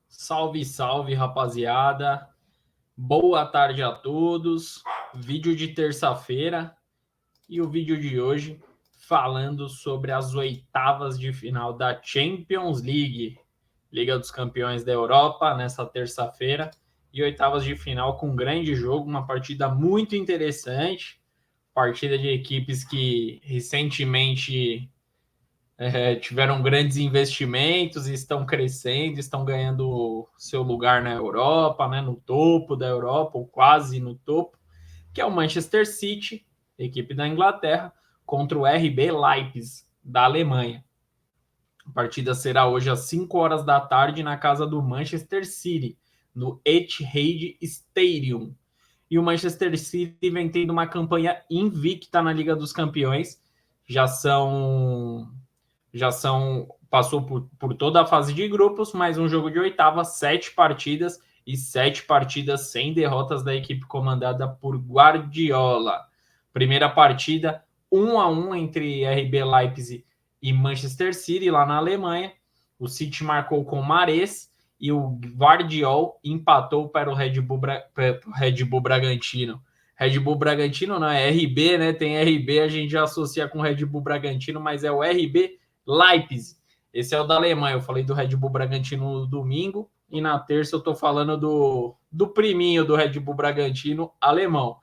Salve, salve, rapaziada. Boa tarde a todos. Vídeo de terça-feira e o vídeo de hoje falando sobre as oitavas de final da Champions League, Liga dos Campeões da Europa, nessa terça-feira, e oitavas de final com um grande jogo, uma partida muito interessante, partida de equipes que recentemente tiveram grandes investimentos e estão crescendo, estão ganhando seu lugar na Europa, né, no topo da Europa, ou quase no topo, que é o Manchester City, equipe da Inglaterra, contra o RB Leipzig, da Alemanha. A partida será hoje às 5 horas da tarde na casa do Manchester City, no Etihad Stadium. E o Manchester City vem tendo uma campanha invicta na Liga dos Campeões, passou por toda a fase de grupos, mais um jogo de oitava, 7 partidas e 7 partidas sem derrotas da equipe comandada por Guardiola. Primeira partida, 1-1 entre RB Leipzig e Manchester City, lá na Alemanha. O City marcou com Mahrez e o Guardiola empatou para o Red Bull Bragantino. Red Bull Bragantino não é RB, né? Tem RB, a gente já associa com Red Bull Bragantino, mas é o RB Leipzig. Esse é o da Alemanha. Eu falei do Red Bull Bragantino no domingo e na terça eu tô falando do priminho do Red Bull Bragantino alemão.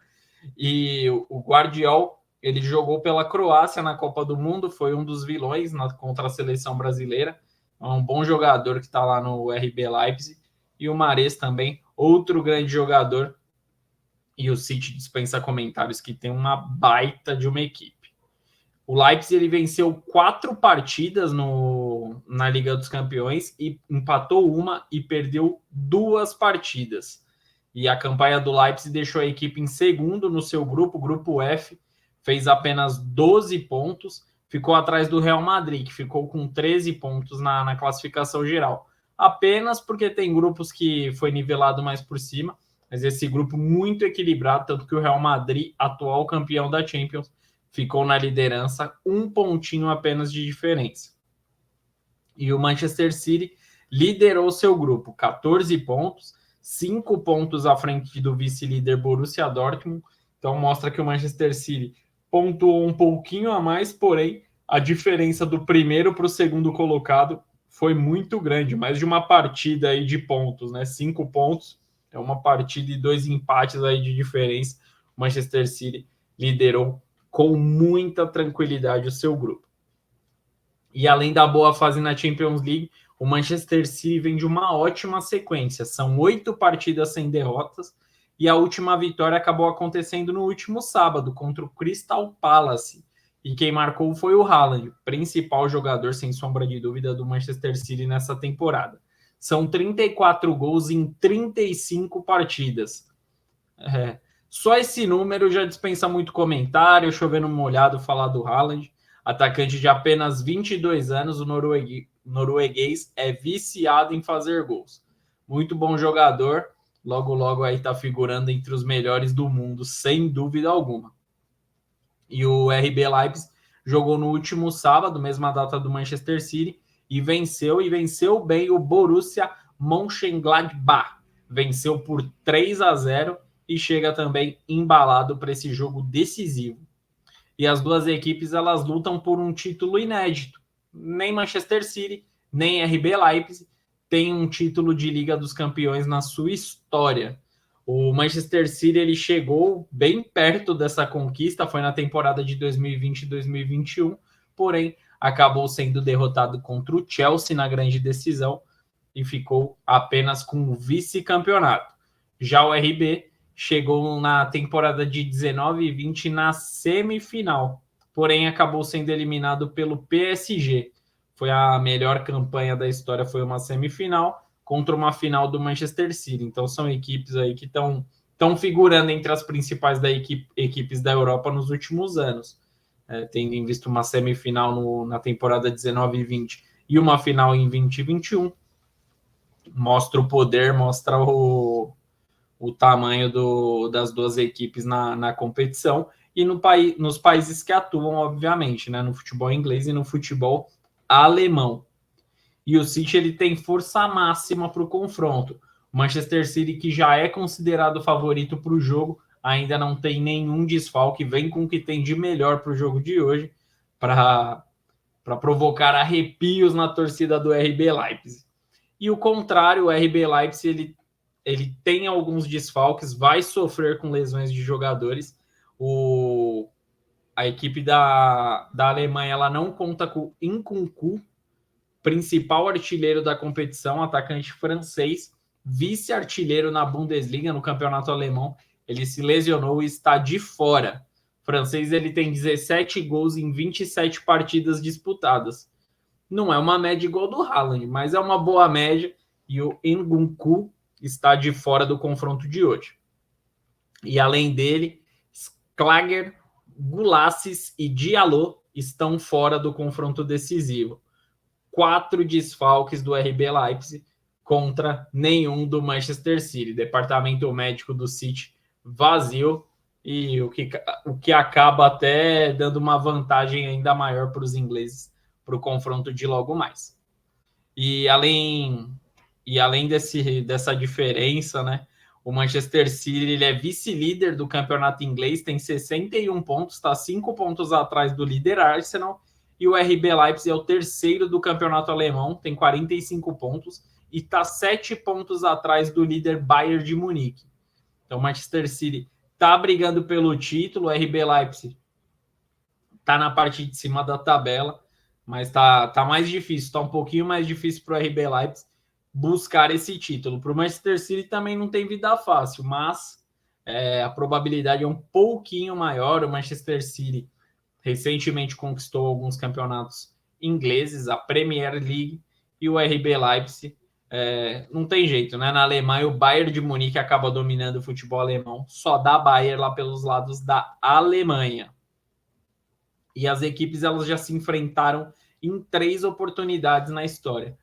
E o Guardiola, ele jogou pela Croácia na Copa do Mundo, foi um dos vilões contra a seleção brasileira. É um bom jogador que está lá no RB Leipzig. E o Mahrez também, outro grande jogador. E o City dispensa comentários, que tem uma baita de uma equipe. O Leipzig ele venceu 4 partidas na Liga dos Campeões e empatou uma e perdeu 2 partidas. E a campanha do Leipzig deixou a equipe em segundo no seu grupo F, fez apenas 12 pontos, ficou atrás do Real Madrid, que ficou com 13 pontos na classificação geral. Apenas porque tem grupos que foi nivelado mais por cima, mas esse grupo muito equilibrado, tanto que o Real Madrid, atual campeão da Champions, ficou na liderança, 1 pontinho apenas de diferença. E o Manchester City liderou seu grupo, 14 pontos, 5 pontos à frente do vice-líder Borussia Dortmund. Então mostra que o Manchester City pontuou um pouquinho a mais, porém a diferença do primeiro para o segundo colocado foi muito grande, mais de uma partida aí de pontos, né? 5 pontos, é uma partida e 2 empates aí de diferença. O Manchester City liderou com muita tranquilidade o seu grupo. E além da boa fase na Champions League, o Manchester City vem de uma ótima sequência. São 8 partidas sem derrotas e a última vitória acabou acontecendo no último sábado contra o Crystal Palace. E quem marcou foi o Haaland, principal jogador, sem sombra de dúvida, do Manchester City nessa temporada. São 34 gols em 35 partidas. Só esse número já dispensa muito comentário, chovendo molhado falar do Haaland. Atacante de apenas 22 anos, o norueguês é viciado em fazer gols. Muito bom jogador, logo aí está figurando entre os melhores do mundo, sem dúvida alguma. E o RB Leipzig jogou no último sábado, mesma data do Manchester City, e venceu bem o Borussia Mönchengladbach. Venceu por 3-0 e chega também embalado para esse jogo decisivo. E as duas equipes elas lutam por um título inédito. Nem Manchester City, nem RB Leipzig tem um título de Liga dos Campeões na sua história. O Manchester City ele chegou bem perto dessa conquista, foi na temporada de 2020 e 2021, porém acabou sendo derrotado contra o Chelsea na grande decisão e ficou apenas com o vice-campeonato. Já o RB chegou na temporada de 19 e 20 na semifinal, porém acabou sendo eliminado pelo PSG. Foi a melhor campanha da história, foi uma semifinal contra uma final do Manchester City. Então são equipes aí que estão figurando entre as principais equipes da Europa nos últimos anos. Tendo visto uma semifinal na temporada 19 e 20 e uma final em 20 e 21. Mostra o poder, mostra o tamanho das duas equipes na competição. e nos países que atuam, obviamente, né, no futebol inglês e no futebol alemão. E o City ele tem força máxima para o confronto. O Manchester City, que já é considerado favorito para o jogo, ainda não tem nenhum desfalque, vem com o que tem de melhor para o jogo de hoje, para provocar arrepios na torcida do RB Leipzig. E o contrário, o RB Leipzig ele tem alguns desfalques, vai sofrer com lesões de jogadores. A equipe da Alemanha ela não conta com Nkunku, principal artilheiro da competição, atacante francês, vice-artilheiro na Bundesliga, no campeonato alemão. Ele se lesionou e está de fora. O francês ele tem 17 gols em 27 partidas disputadas. Não é uma média igual do Haaland, mas é uma boa média e o Nkunku está de fora do confronto de hoje. E além dele, Schlager, Gulassis e Diallo estão fora do confronto decisivo. 4 desfalques do RB Leipzig contra nenhum do Manchester City. Departamento médico do City vazio e o que acaba até dando uma vantagem ainda maior para os ingleses para o confronto de logo mais. E além dessa diferença, né, o Manchester City ele é vice-líder do campeonato inglês, tem 61 pontos, está 5 pontos atrás do líder Arsenal, e o RB Leipzig é o terceiro do campeonato alemão, tem 45 pontos, e está 7 pontos atrás do líder Bayern de Munique. Então o Manchester City está brigando pelo título, o RB Leipzig está na parte de cima da tabela, mas tá mais difícil, está um pouquinho mais difícil para o RB Leipzig buscar esse título. Para o Manchester City também não tem vida fácil, mas a probabilidade é um pouquinho maior. O Manchester City recentemente conquistou alguns campeonatos ingleses, a Premier League, e o RB Leipzig não tem jeito, né? Na Alemanha, o Bayern de Munique acaba dominando o futebol alemão, só dá Bayern lá pelos lados da Alemanha. E as equipes elas já se enfrentaram em 3 oportunidades na história.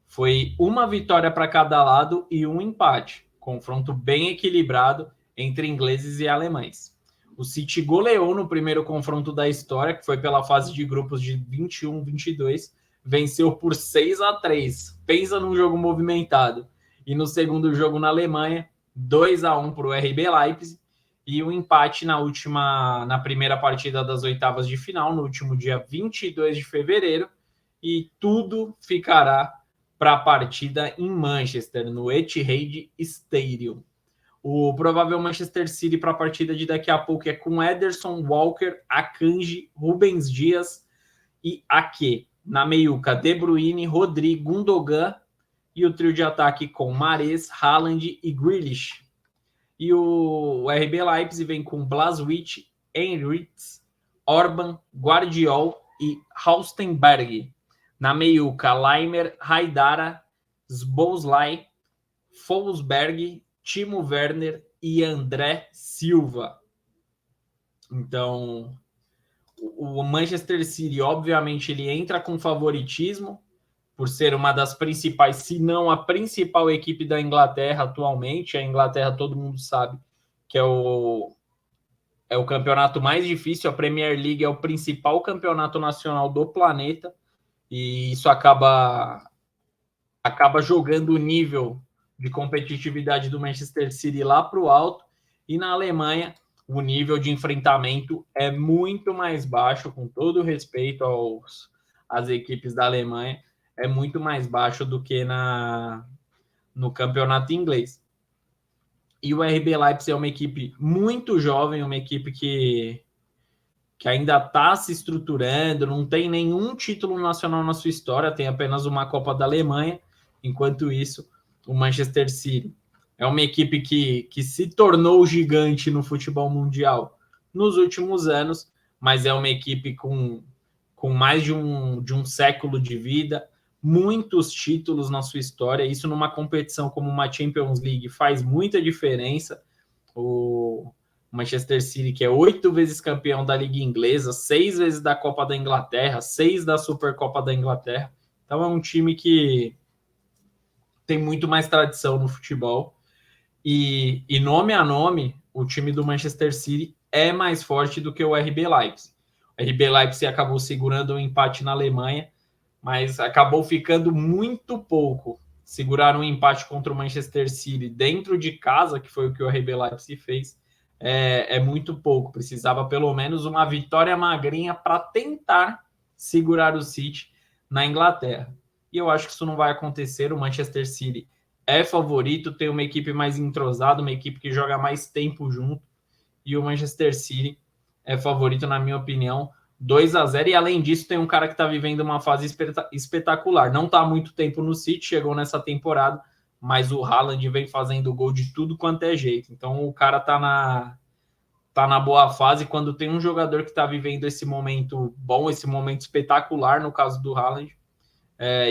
Foi uma vitória para cada lado e um empate. Confronto bem equilibrado entre ingleses e alemães. O City goleou no primeiro confronto da história, que foi pela fase de grupos de 21-22, venceu por 6-3. Pensa num jogo movimentado. E no segundo jogo na Alemanha, 2-1 para o RB Leipzig, e um empate na primeira partida das oitavas de final, no último dia 22 de fevereiro, e tudo ficará para a partida em Manchester, no Etihad Stadium. O provável Manchester City para a partida de daqui a pouco é com Ederson, Walker, Akanji, Rubens Dias e Ake. Na meiuca, De Bruyne, Rodri, Gundogan, e o trio de ataque com Mahrez, Haaland e Grealish. E o RB Leipzig vem com Blažević, Henrichs, Orban, Guardiol e Halstenberg. Na meiuca, Laimer, Haidara, Szoboszlai, Forsberg, Timo Werner e André Silva. Então, o Manchester City, obviamente, ele entra com favoritismo, por ser uma das principais, se não a principal equipe da Inglaterra atualmente. A Inglaterra, todo mundo sabe que é o campeonato mais difícil. A Premier League é o principal campeonato nacional do planeta, e isso acaba jogando o nível de competitividade do Manchester City lá para o alto. E na Alemanha, o nível de enfrentamento é muito mais baixo, com todo respeito às equipes da Alemanha, é muito mais baixo do que no campeonato inglês. E o RB Leipzig é uma equipe muito jovem, uma equipe que ainda está se estruturando, não tem nenhum título nacional na sua história, tem apenas uma Copa da Alemanha. Enquanto isso, o Manchester City é uma equipe que se tornou gigante no futebol mundial nos últimos anos, mas é uma equipe com mais de um século de vida, muitos títulos na sua história. Isso numa competição como uma Champions League faz muita diferença. O Manchester City, que é 8 vezes campeão da Liga Inglesa, 6 vezes da Copa da Inglaterra, 6 da Supercopa da Inglaterra. Então é um time que tem muito mais tradição no futebol. E nome a nome, o time do Manchester City é mais forte do que o RB Leipzig. O RB Leipzig acabou segurando um empate na Alemanha, mas acabou ficando muito pouco. Seguraram um empate contra o Manchester City dentro de casa, que foi o que o RB Leipzig fez, é muito pouco. Precisava pelo menos uma vitória magrinha para tentar segurar o City na Inglaterra. E eu acho que isso não vai acontecer. O Manchester City é favorito, tem uma equipe mais entrosada, uma equipe que joga mais tempo junto, e o Manchester City é favorito, na minha opinião, 2-0. E além disso, tem um cara que está vivendo uma fase espetacular. Não está há muito tempo no City, chegou nessa temporada, mas o Haaland vem fazendo gol de tudo quanto é jeito. Então o cara tá na boa fase. Quando tem um jogador que está vivendo esse momento bom, esse momento espetacular, no caso do Haaland,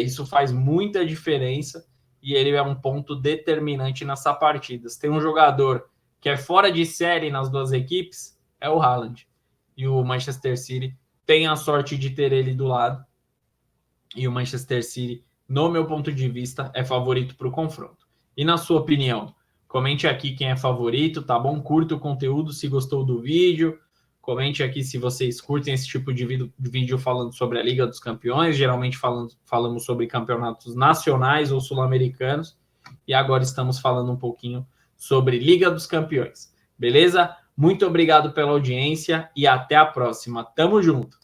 isso faz muita diferença e ele é um ponto determinante nessa partida. Se tem um jogador que é fora de série nas duas equipes, é o Haaland. E o Manchester City tem a sorte de ter ele do lado. E o Manchester City, no meu ponto de vista, é favorito para o confronto. E na sua opinião, comente aqui quem é favorito, tá bom? Curta o conteúdo se gostou do vídeo. Comente aqui se vocês curtem esse tipo de vídeo falando sobre a Liga dos Campeões. Geralmente falamos sobre campeonatos nacionais ou sul-americanos. E agora estamos falando um pouquinho sobre Liga dos Campeões. Beleza? Muito obrigado pela audiência e até a próxima. Tamo junto!